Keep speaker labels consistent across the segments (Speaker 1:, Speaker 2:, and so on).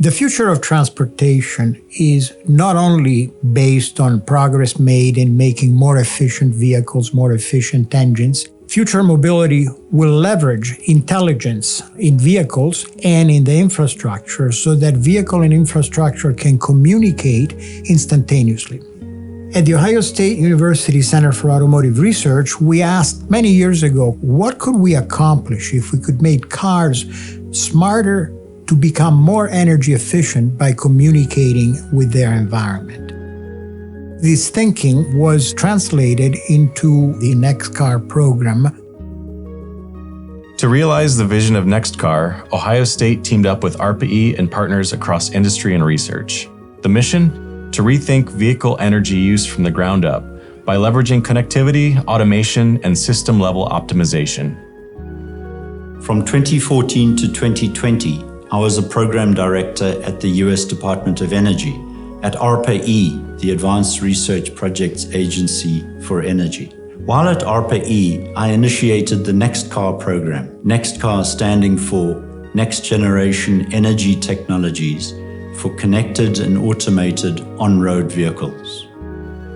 Speaker 1: The future of transportation is not only based on progress made in making more efficient vehicles, more efficient engines. Future mobility will leverage intelligence in vehicles and in the infrastructure so that vehicle and infrastructure can communicate instantaneously. At the Ohio State University Center for Automotive Research, we asked many years ago, what could we accomplish if we could make cars smarter to become more energy efficient by communicating with their environment? This thinking was translated into the NEXTCAR program.
Speaker 2: To realize the vision of NEXTCAR, Ohio State teamed up with ARPA-E and partners across industry and research. The mission? To rethink vehicle energy use from the ground up by leveraging connectivity, automation, and system-level optimization.
Speaker 3: From 2014 to 2020, I was a program director at the U.S. Department of Energy at ARPA-E, the Advanced Research Projects Agency for Energy. While at ARPA-E, I initiated the NEXTCAR program, NEXTCAR standing for Next Generation Energy Technologies for Connected and Automated On-Road Vehicles.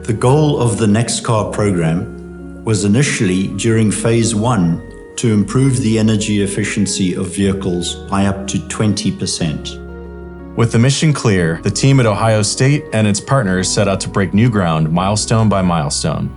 Speaker 3: The goal of the NEXTCAR program was initially, during Phase 1, to improve the energy efficiency of vehicles by up to 20%.
Speaker 2: With the mission clear, the team at Ohio State and its partners set out to break new ground milestone by milestone.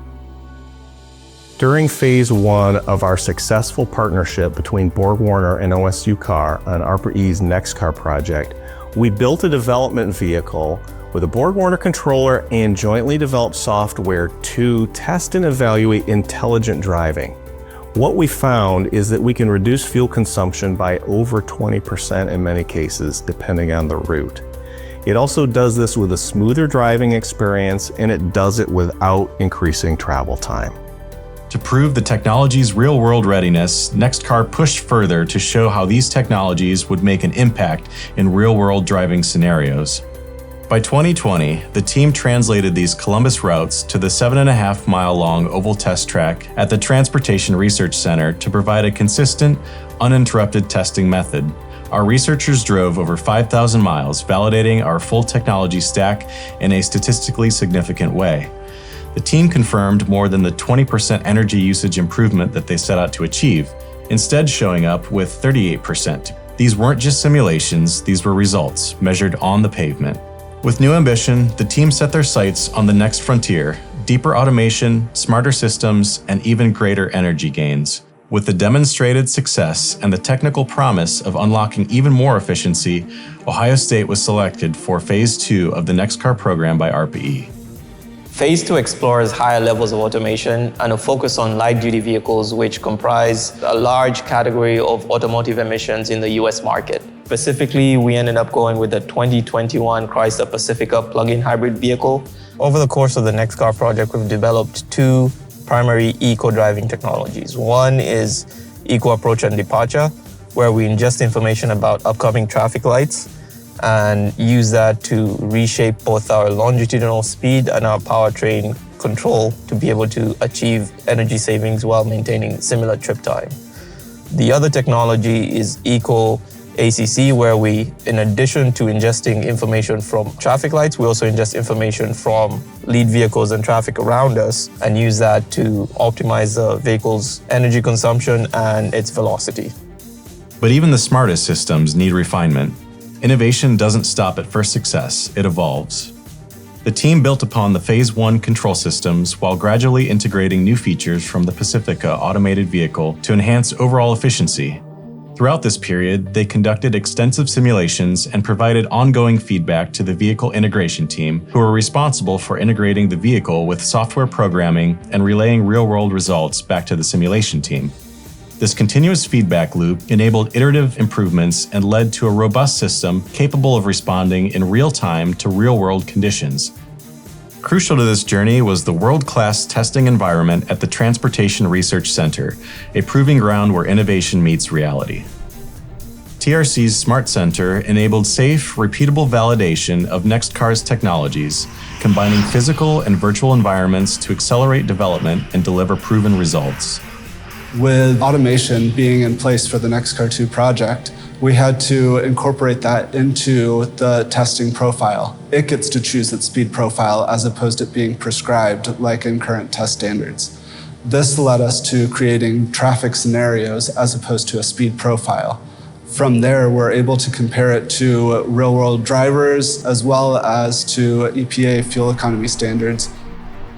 Speaker 4: During Phase 1 of our successful partnership between BorgWarner and OSU Car on ARPA-E's NEXTCAR project, we built a development vehicle with a BorgWarner controller and jointly developed software to test and evaluate intelligent driving. What we found is that we can reduce fuel consumption by over 20% in many cases, depending on the route. It also does this with a smoother driving experience, and it does it without increasing travel time.
Speaker 2: To prove the technology's real-world readiness, NEXTCAR pushed further to show how these technologies would make an impact in real-world driving scenarios. By 2020, the team translated these Columbus routes to the 7.5-mile-long oval test track at the Transportation Research Center to provide a consistent, uninterrupted testing method. Our researchers drove over 5,000 miles, validating our full technology stack in a statistically significant way. The team confirmed more than the 20% energy usage improvement that they set out to achieve, instead showing up with 38%. These weren't just simulations, these were results, measured on the pavement. With new ambition, the team set their sights on the next frontier: deeper automation, smarter systems, and even greater energy gains. With the demonstrated success and the technical promise of unlocking even more efficiency, Ohio State was selected for Phase 2 of the NEXTCAR program by ARPA-E.
Speaker 5: Phase 2 explores higher levels of automation and a focus on light-duty vehicles, which comprise a large category of automotive emissions in the US market. Specifically, we ended up going with the 2021 Chrysler Pacifica plug-in hybrid vehicle. Over the course of the NEXTCAR project, we've developed two primary eco-driving technologies. One is eco approach and departure, where we ingest information about upcoming traffic lights and use that to reshape both our longitudinal speed and our powertrain control to be able to achieve energy savings while maintaining similar trip time. The other technology is Eco ACC, where we, in addition to ingesting information from traffic lights, we also ingest information from lead vehicles and traffic around us and use that to optimize the vehicle's energy consumption and its velocity.
Speaker 2: But even the smartest systems need refinement. Innovation doesn't stop at first success, it evolves. The team built upon the Phase 1 control systems while gradually integrating new features from the Pacifica automated vehicle to enhance overall efficiency. Throughout this period, they conducted extensive simulations and provided ongoing feedback to the vehicle integration team, who were responsible for integrating the vehicle with software programming and relaying real-world results back to the simulation team. This continuous feedback loop enabled iterative improvements and led to a robust system capable of responding in real time to real-world conditions. Crucial to this journey was the world-class testing environment at the Transportation Research Center, a proving ground where innovation meets reality. TRC's Smart Center enabled safe, repeatable validation of NEXTCAR's technologies, combining physical and virtual environments to accelerate development and deliver proven results.
Speaker 6: With automation being in place for the NEXTCAR 2 project, we had to incorporate that into the testing profile. It gets to choose its speed profile as opposed to it being prescribed like in current test standards. This led us to creating traffic scenarios as opposed to a speed profile. From there, we're able to compare it to real-world drivers as well as to EPA fuel economy standards.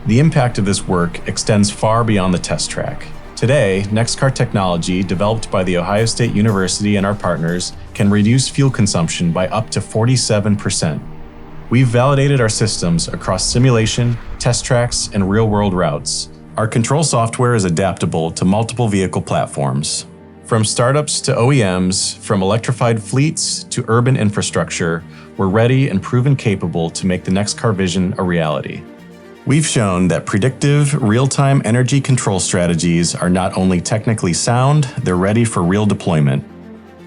Speaker 2: The impact of this work extends far beyond the test track. Today, NEXTCAR technology developed by The Ohio State University and our partners can reduce fuel consumption by up to 47%. We've validated our systems across simulation, test tracks, and real-world routes. Our control software is adaptable to multiple vehicle platforms. From startups to OEMs, from electrified fleets to urban infrastructure, we're ready and proven capable to make the NEXTCAR vision a reality. We've shown that predictive, real-time energy control strategies are not only technically sound, they're ready for real deployment.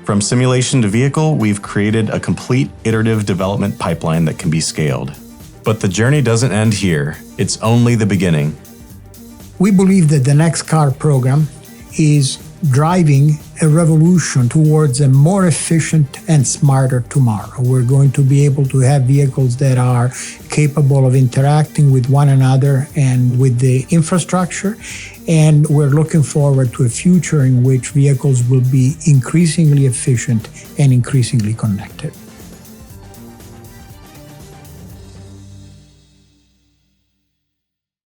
Speaker 2: From simulation to vehicle, we've created a complete iterative development pipeline that can be scaled. But the journey doesn't end here. It's only the beginning.
Speaker 1: We believe that the NEXTCAR program is driving a revolution towards a more efficient and smarter tomorrow. We're going to be able to have vehicles that are capable of interacting with one another and with the infrastructure, and we're looking forward to a future in which vehicles will be increasingly efficient and increasingly connected.